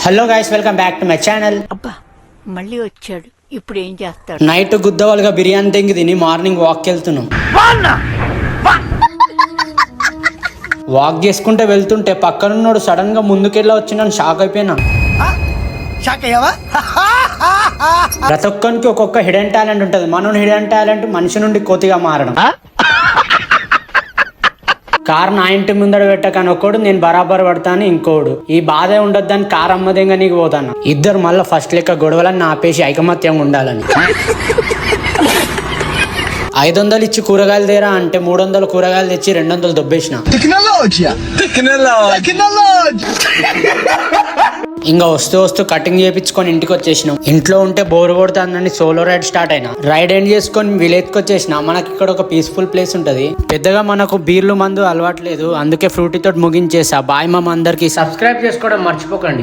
Hello guys, welcome back to my channel. అబ్బా మళ్ళీ వచ్చాడు. ఇప్పుడు ఏం చేస్తాడు? నైట్ గుద్దవాలుగా బిర్యానీ తెంగి తిని మార్నింగ్ వాక్ వెళ్తున్నాం. వాక్ చేసుకుంటే వెళ్తుంటే పక్కనున్నోడు సడన్ గా ముందుకెళ్ళి వచ్చి నన్ను షాక్ అయిపోయినా. ప్రతి ఒక్కరికి ఒక్కొక్క హిడెన్ టాలెంట్ ఉంటుంది. మన హిడెన్ టాలెంట్ మనిషి నుండి కోతిగా మారడం. కార్ నా ఇంటి ముందర పెట్టకని ఒకడు, నేను బరాబర్ పడతాను ఇంకోడు. ఈ బాధే ఉండొద్దని కార్ అమ్మదేంగా నీకు పోతాను. ఇద్దరు మళ్ళీ ఫస్ట్ లెక్క గొడవలని ఆపేసి ఐకమత్యంగా ఉండాలని. 500 ఇచ్చి కూరగాయలు తేరా అంటే 300 కూరగాయలు తెచ్చి 200 దొబ్బేసిన. ఇంకా వస్తూ వస్తూ కటింగ్ చేయించుకొని ఇంటికి వచ్చేసినాం. ఇంట్లో ఉంటే బోర్ కొడుతుందని సోలో రైడ్ స్టార్ట్ అయినా. రైడ్ ఎండ్ చేసుకొని విలేజ్కి వచ్చేసిన. మనకి ఇక్కడ ఒక పీస్ఫుల్ ప్లేస్ ఉంటది. పెద్దగా మనకు బీర్లు మందు అలవాట్లేదు, అందుకే ఫ్రూటీ తోటి ముగించేసా. బాయ్ మామ అందరికి. సబ్స్క్రైబ్ చేసుకోవడం మర్చిపోకండి.